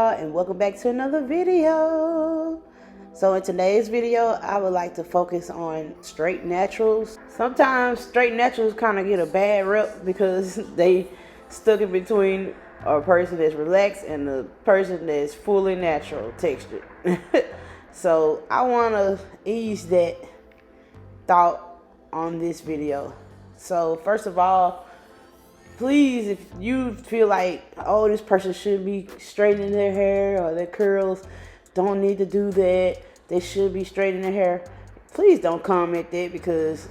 y'all, and welcome back to another video. So in today's video, I would like to focus on straight naturals. Sometimes straight naturals kind of get a bad rep because they stuck in between a person that's relaxed and the person that's fully natural textured. So I want to ease that thought on this video. So first of all, please, if you feel like, oh, this person should be straightening their hair or their curls don't need to do that, they should be straightening their hair, please don't comment that, because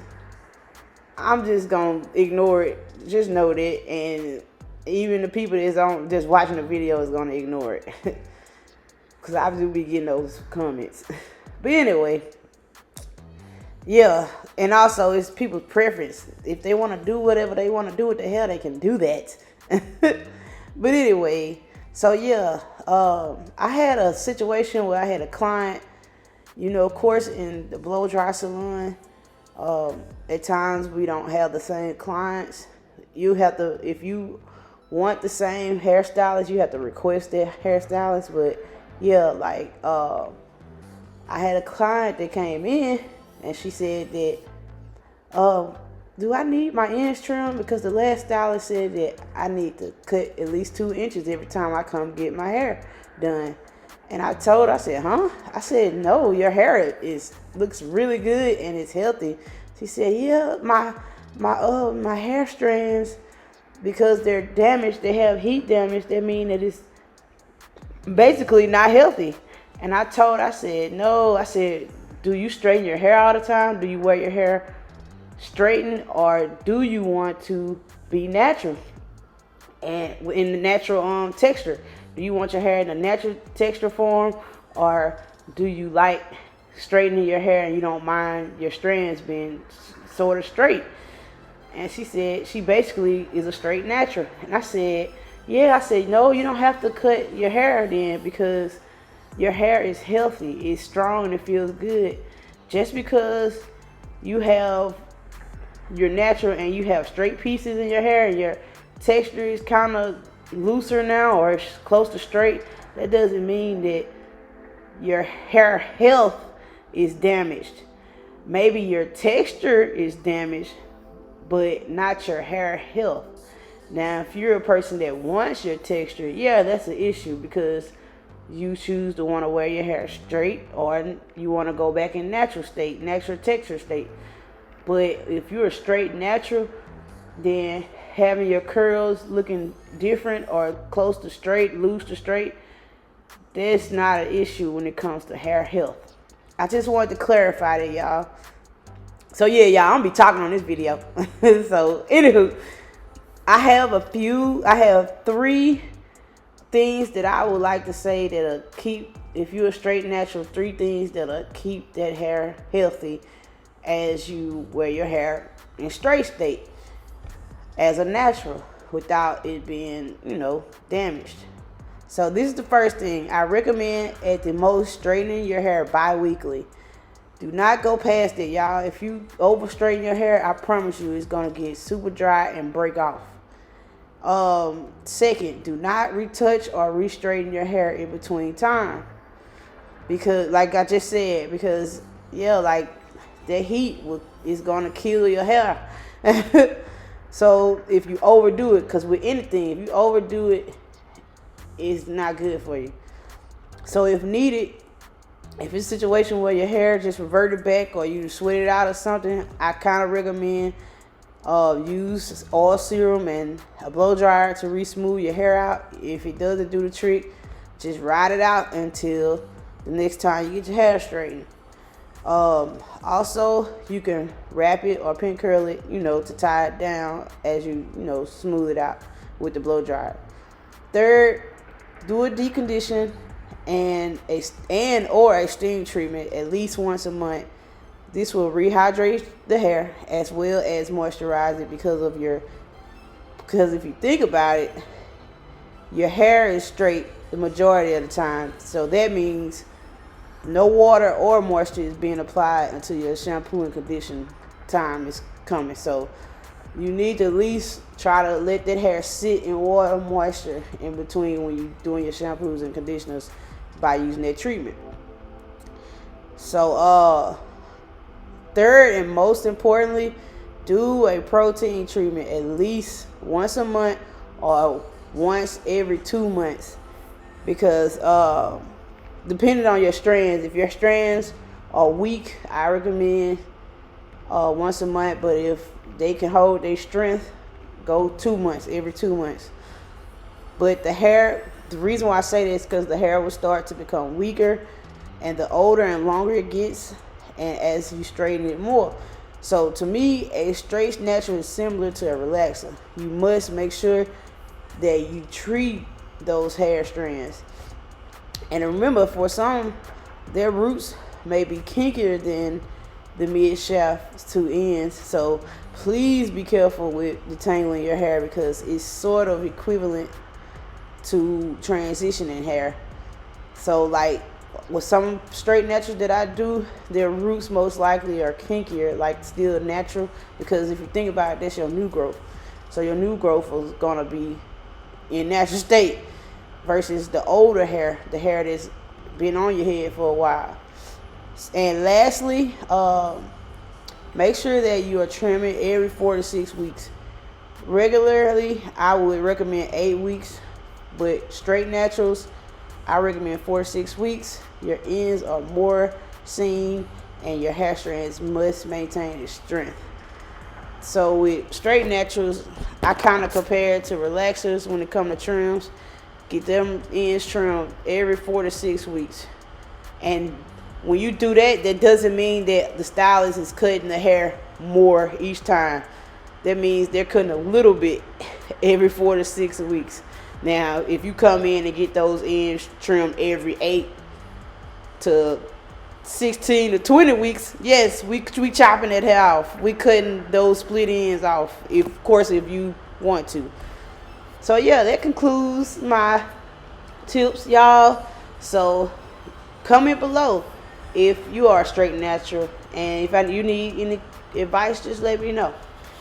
I'm just gonna ignore it. Just know that, and even the people that's on just watching the video is gonna ignore it because I do be getting those comments. But anyway, yeah, and also it's people's preference. If they want to do whatever they want to do with the hair, they can do that. But anyway, so yeah, I had a situation where I had a client, of course, in the blow-dry salon. At times we don't have the same clients. You have to, if you want the same hairstylist, you have to request that hairstylist. But yeah, like I had a client that came in, and she said that, do I need my ends trimmed? Because the last stylist said that I need to cut at least 2 inches every time I come get my hair done. And I told her, I said, huh? I said, no, your hair looks really good and it's healthy. She said, yeah, my hair strands, because they're damaged, they have heat damage, that mean that it's basically not healthy. And I told her, I said, no, I said, do you straighten your hair all the time? Do you wear your hair straightened, or do you want to be natural and in the natural texture? Do you want your hair in a natural texture form, or do you like straightening your hair and you don't mind your strands being sort of straight? And she said she basically is a straight natural. And I said, yeah. I said, no, you don't have to cut your hair then, because your hair is healthy, it's strong, and it feels good. Just because you have your natural and you have straight pieces in your hair and your texture is kind of looser now or close to straight, that doesn't mean that your hair health is damaged. Maybe your texture is damaged, but not your hair health. Now, if you're a person that wants your texture, yeah, that's an issue, because you choose to want to wear your hair straight, or you want to go back in natural state, natural texture state. But if you're a straight natural, then having your curls looking different or close to straight, loose to straight, that's not an issue when it comes to hair health. I just wanted to clarify that, y'all. So yeah, y'all, I'm gonna be talking on this video. So anywho, I have 3 things that I would like to say that'll keep, if you're a straight natural, 3 things that'll keep that hair healthy as you wear your hair in straight state as a natural without it being, damaged. So this is the first thing. I recommend at the most straightening your hair bi-weekly. Do not go past it, y'all. If you over straighten your hair, I promise you it's gonna get super dry and break off. Second, do not retouch or re-straighten your hair in between time, because like I just said, because like the heat is gonna kill your hair. So if you overdo it, because with anything, if you overdo it, it's not good for you. So if needed, if it's a situation where your hair just reverted back or you sweat it out or something, I kind of recommend use oil serum and a blow dryer to re-smooth your hair out. If it doesn't do the trick, just ride it out until the next time you get your hair straightened. Also, you can wrap it or pin curl it, to tie it down as you, smooth it out with the blow dryer. Third, do a decondition or a steam treatment at least once a month. This will rehydrate the hair as well as moisturize it, because if you think about it, your hair is straight the majority of the time. So that means no water or moisture is being applied until your shampoo and condition time is coming. So You need to at least try to let that hair sit in water moisture in between when you're doing your shampoos and conditioners by using that treatment. So third and most importantly, do a protein treatment at least once a month or once every 2 months, because depending on your strands, if your strands are weak, I recommend once a month, but if they can hold their strength, go 2 months, every 2 months. But the hair, the reason why I say this is because the hair will start to become weaker, and the older and longer it gets, and as you straighten it more. So to me, a straight natural is similar to a relaxer. You must make sure that you treat those hair strands. And remember, for some, their roots may be kinkier than the mid shaft to ends. So please be careful with detangling your hair, because it's sort of equivalent to transitioning hair. So like with some straight naturals that I do, their roots most likely are kinkier, like still natural, because if you think about it, that's your new growth. So your new growth is gonna be in natural state versus the older hair, the hair that's been on your head for a while. And lastly, make sure that you are trimming every 4 to 6 weeks. Regularly, I would recommend 8 weeks, but straight naturals, I recommend 4 to 6 weeks. Your ends are more seen, and your hair strands must maintain its strength. So with straight naturals, I kind of compare it to relaxers when it comes to trims. Get them ends trimmed every 4 to 6 weeks. And when you do that, that doesn't mean that the stylist is cutting the hair more each time. That means they're cutting a little bit every 4 to 6 weeks. Now, if you come in and get those ends trimmed every 8 to 16 to 20 weeks, yes, we chopping that hair off. We cutting those split ends off, of course, if you want to. So yeah, that concludes my tips, y'all. So comment below if you are straight natural, and if you need any advice, just let me know.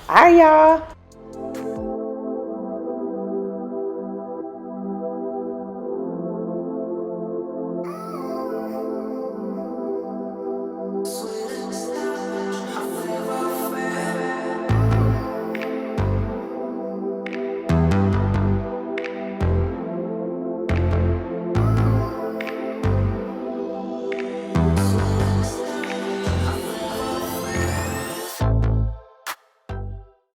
All right, y'all.